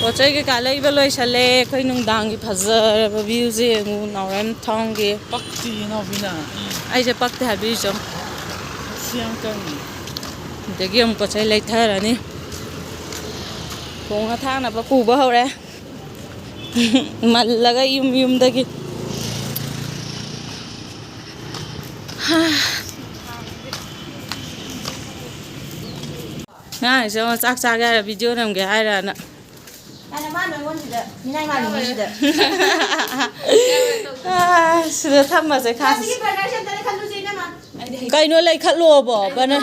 ꯄꯣꯠ ꯆꯩ ꯀꯩꯀꯥ ꯂꯩꯕ ꯂꯣꯏꯁꯜꯂꯦ ꯑꯩꯈꯣꯏ ꯅꯨꯡꯗꯥꯡꯒꯤ ꯐꯖꯔꯕ ꯚ꯭ꯌꯨꯁꯦ ꯌꯦꯡꯉꯨ ꯅꯥꯎꯔꯦꯝ ꯊꯣꯡꯒꯤ ꯄꯛꯇꯤ ꯅꯥꯎꯕꯤꯅ ꯑꯩꯁꯦ ꯄꯛꯇꯦ ꯍꯥꯏꯕꯤꯔꯤꯁꯨ ꯁꯤ ꯌꯥꯝ ꯀꯪꯉꯤ ꯑꯗꯒꯤ ꯑꯃꯨꯛ ꯄꯣꯠ ꯆꯩ ꯂꯩꯊꯔꯅꯤ ꯊꯣꯡꯉ ꯊꯥꯛꯅꯕ ꯄꯨꯕ ꯍꯧꯔꯦ ꯃꯜꯂꯒ ꯌꯨꯝꯗꯒꯤ ꯉꯥꯡꯉꯤꯁꯦ ꯆꯥꯛ ꯆꯥꯒꯦ ꯍꯥꯏꯔ ꯚꯤꯗꯤꯑꯣ ꯅꯝꯒꯦ ꯍꯥꯏꯔꯅ ꯁꯤꯗ ꯊꯝꯃꯁꯦ ꯈꯥꯁ ꯀꯩꯅꯣ ꯂꯩꯈꯠꯂꯣꯕꯣ ꯕꯅ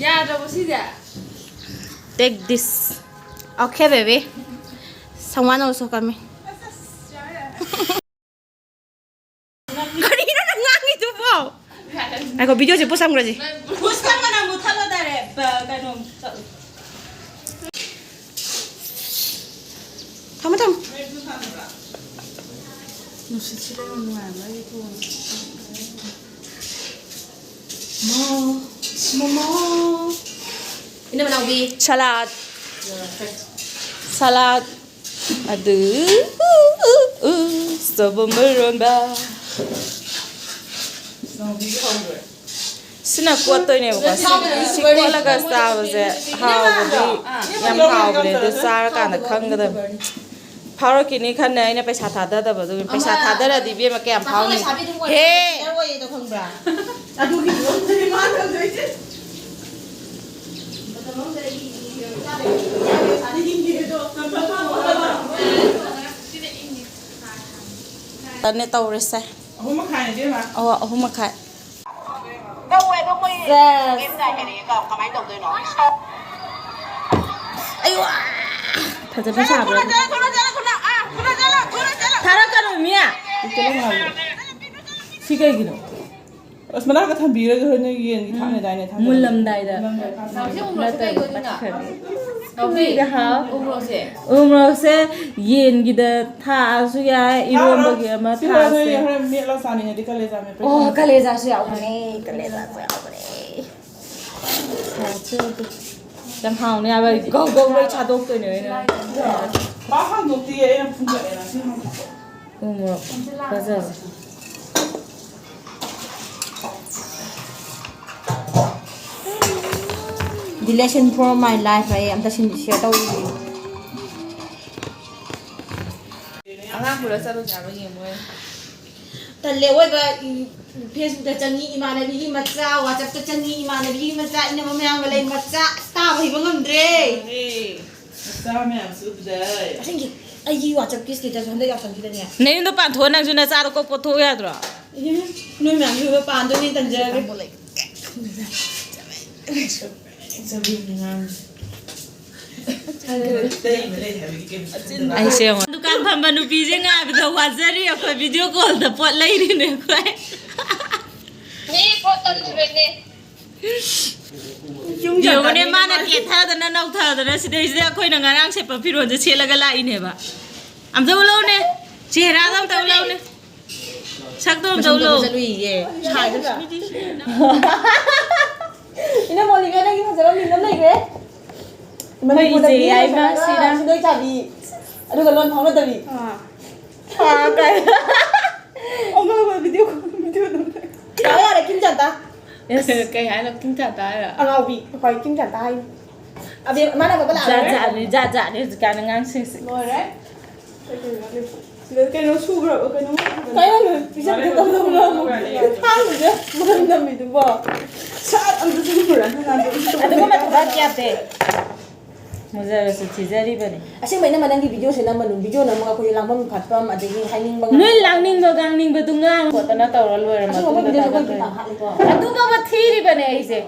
ꯌꯥꯗ꯭ꯔꯕꯣ ꯁꯤꯁꯦ take this okay baby someone also coming 그리는 낭이도 뭐 아이고 비디오 좀 보쌈 그러지 보쌈만 못 하려 다래 그럼 잠깐만 너 시치레는 뭐야 이거 뭐 ini mana ubi salad salad aduh strawberry sina kuat to ini bukan sikuat laga sahaja haubudi yang haubudi itu sar kan khang gada pharo kini khan nai na paisa thada da badu paisa thada ra dibe ma kya phau ni he adu ki ma ka gaise tane taurese ahum makhai ne ma ahum makhai ayo fajaba sabra thara kanu miya sikai gino asmana ka thambira ga ne yen gi thane dai ne thane mulam dai da umrose yen gi da tha su ya irom ba gi ma tha se me la sani ne kaleza me oh kaleza su yaw ne kaleza su yaw ne sa chu jam hao ne ba go go wei cha dok to ne ba hang dok ti e phun ga na si umro ba za the lesson for my life I am just share tau angang pura chalo jaba yemoy talle oi ba Facebook da changi imanabi gi macha WhatsApp da changi imanabi gi macha ina mamyang galai macha sta ba hiba ngamdre sa me am su dai asingi ai gi WhatsApp ki status handa ya sang kidane nei ndo pan thon nang juna cha ko po tho ya dro no me am yu pa ando ni tanja ai se dukan phamba nu pi je nga bi da wazari akhoi video call da pot lai ri ne khoi ni photo chibene yo ne mana ke tha da na nau tha da si dei je akhoi na ngarang se pa phiron je chelaga lai ne ba am jau lo ne chehra dam tau lo ne sak dom jau lo ye chai da ina moli ga na gi phajaba min nam lai gre mai je ai ba si da doi cha bi adu ga lon phang na da bi kai ông ơi video dong ka ya ra kim jan ta yes kai hai là kim cha ta à angau bi khoi kim jan ta ai abi mana ba la ja ni ka ngang si rồi đấy cái nó su rồi cái nó cái này bisa bị tông tông luôn thang rồi chứ mình làm gì đúng không sát ăn cái su rồi ada ko ma thada kya te muza se chizari bane asing mai na manang di video se na manung video na mga ko lang bang khatpam ading haining bang noi langning ba gangning ba tunga ko tana tawra loira ma asing tu video da ko ta hat ko adu ba ba thiri bane ai se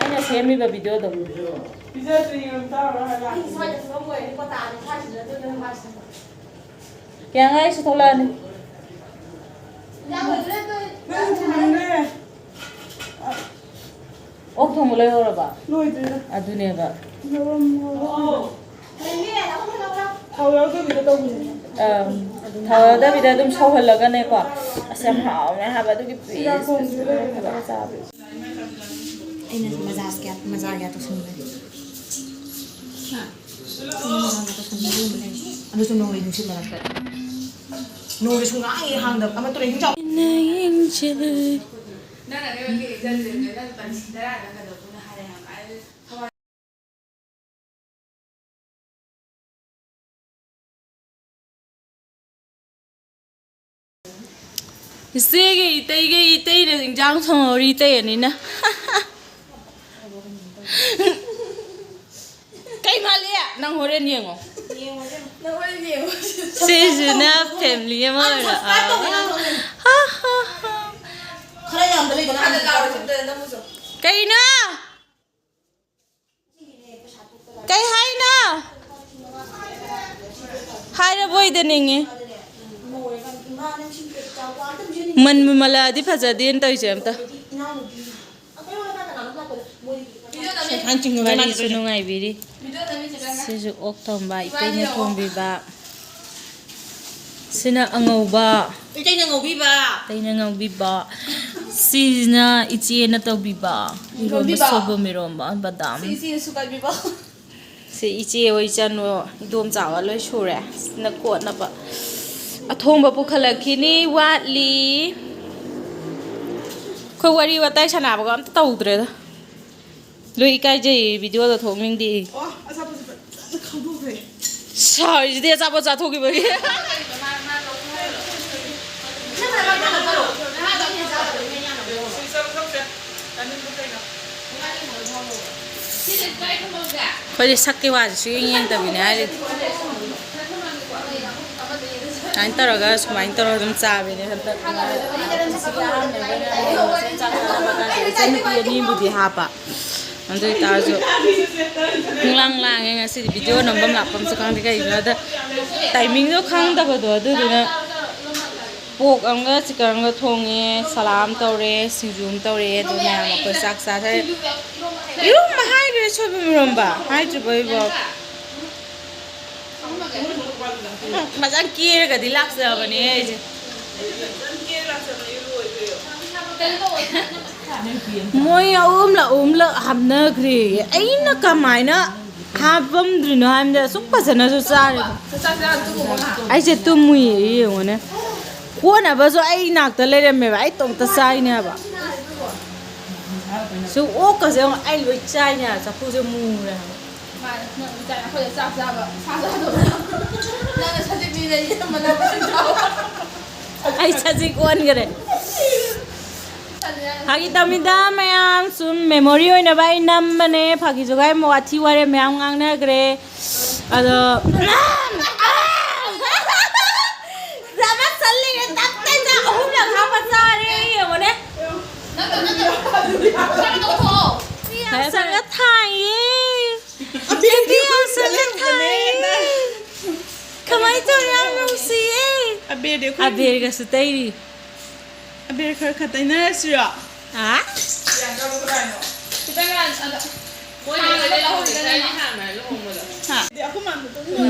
aina semi ba video do bây giờ thì làm sao rồi là sai da ko mo ko ta ni kha chi da to na ma kya ngai su thola ni ya ko dre to ok thong mulai hora ba nuôi thì adu ne ba ni ni na ko na ra thầu đó cái video đâu thầu da bi da dum sau hal laga ne ko asam hao ne ha ba du ki pi ina mazas kya to sun ꯑꯗꯨꯁꯨ ꯅꯣꯡꯂꯩ ꯅꯨꯡꯁꯤꯠ ꯃꯔꯛꯇ ꯅꯣꯡꯁꯦ ꯁꯨꯡꯉꯥꯏ ꯍꯥꯡꯗꯕ ꯑꯃ ꯇꯨꯔꯦꯟ ꯍꯤꯡꯆꯥꯎ Ichege itayna injang thongori tayani na. Kay mali ya nang horen yengo. Sejuna family ma ra. Ha ha ha. khara yam da leidana Kay na. Kay hay na. Hay ra boy da ningi. Man mala di phajadin toy jamta. Wari su nungai biri. Sisu ok thomba itayna thombiba. Sina angauba. itayna ngaubiba. Sina ichena tawbiba. Iromba sobo miromba badam. Si iche oi chano idom chawa loi shure. Na kot na ba. Athomba pukhalakini watli. Khoi wari watai sanaba ga amta tawdre da. Lui kai je video da thongning di. Oh, asapo se khawdu kre. Sorry, dia asapo cha thogi ba. Khoi di sakki wa su yeng ta bine ai. Ai taraga sumain taraga dum cha bine hanta. Ni budi hapa. Andu itajo lang yang ngasih video nambam lapam sekang dikai ada timing jo khang da bado adu duna pok amga chikaranga thonge salam tore sijum tore duna ko sak sa thai irum mahai re chobi muramba hai chubai bo mazan kire ga dilak sa bani je Moi umla hamnagri aina kamaina habamdrino hamda supasana so sare ai je tumui yengone kona bazo ai nakta lereme ai tongta saine ba so o ka se ai loi chaina sa pu se mure ai chaji kon gare Hagi tamida mayam sum memory oina bai nammane phagi jogai mwathi ware mayam ngang na gre ado Zama salli ge takte ja ahum la kha pasare yone Sanga thai Abi sanga thai Kamai to yang nungsi Abi ga sutai Aber khar khatai na sira. Ha?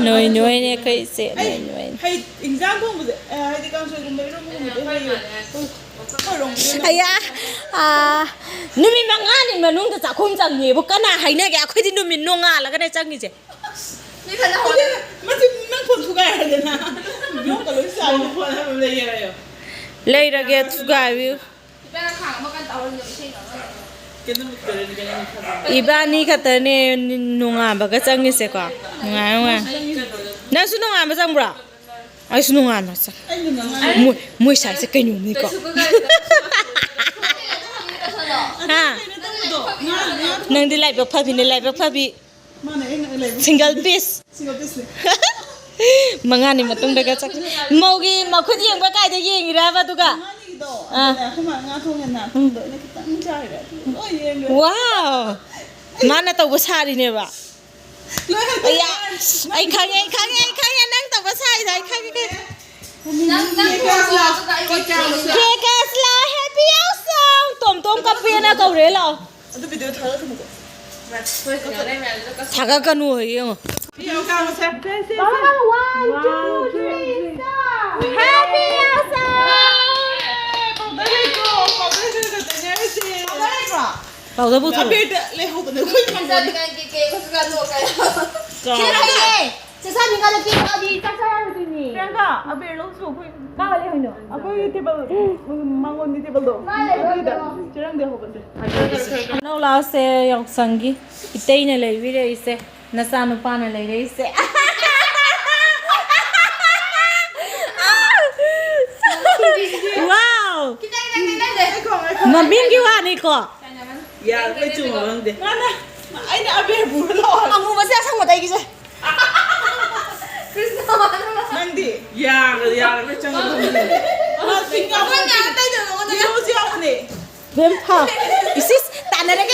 Noi ne kai se noi. Hai exam ko mu hai de kan so gum bai ro mu de. Aya numi mangani manung da chakhum chang ni bu kana haina ge akhoi di numi nonga la kana chang ni je. Ni kana ho. Ma ti nang phon thugai ha de na. Yo ka loi sa mo phon ha le ye ra yo. Leirage thugai Ibani khatane nunga baga changi se ko nunga na su nunga ba changbra ai su nunga na cha moi sai se kainu ni ko ha nang di lai ba phabi ne lai ba phabi single piece Mangani matung daga chak Maugi makhud yeng ba kai da yeng ra ba tu ka Wow Mana tau ba sari ne ba Aya ai khang nang tau ba sai dai khang Kekasla happy Yaoshang tom ka pe na kau re lo Adu video thara tu mu ko. Thaga kanu yeng Yo ka mo se. 1, 2, 3 Happy Yaoshang 바우더 보트. 아베다 레호거든. 거기 간단히 깨 그가 누워가요. 캐나에 세상에 가는 게 어디 짝사야 그러니. 그러니까 아베 로수 거기 가을에 하노. 아거기 테이블 망원니 테이블도. 거기다. 저랑 대호거든. No lao se Yaoshang itay na lay ise nasano pa na lay ise. Wow. Mabingi wa ni ko. 야, 왜 좀 먹는데? 아니 아베 불러. 아무 맛이야 상마다 이기지. 난디. 야, 왜 좀 먹는데? 아, 핑가. 이거지 않네. Bempa. 이sis 따나르게.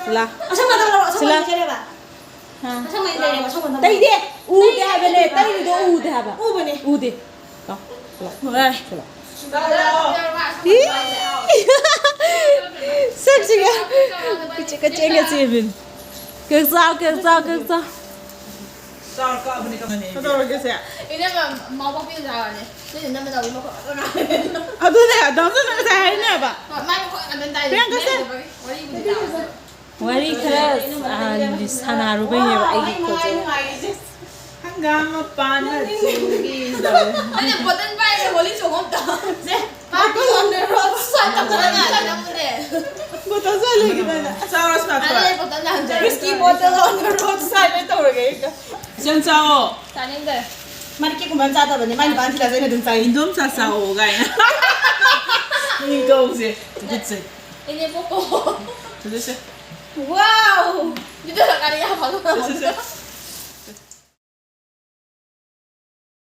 Sila. 상마다 제레바. 상마다 상마다. 데이데 우데 하베네. 데이도 우데 하바. 우베네. Ude. Đó. Sexy. Cái chuyện gì vậy? Cực sao? sao có bên này có đâu cái gì 이러면 마법이 잘하네. 근데 남자 우리 먹고 안 아 너네 남자는 다 했나 봐 많이 먹고 안 된다. 그냥 그래. Wari kara sana rubenya ba ai ko je. 한강 오빠는 즐긴다 아니 버튼 바이에 원리 좀 없다. 네. 마법 on road 살짝 들어가는데. 뭐 더 살리기다 싸워서 아니 맞아 버튼 안 돼. whiskey bottle on the roadside 떠오르게 진짜오 아닌데. Mari ko man sada ba ni mani banti la zai dun sai. 인돔 싸싸오 가이나 이거 오지 그치 이제 먹고. 됐어 Wow. 니들 가리야 방금. 됐어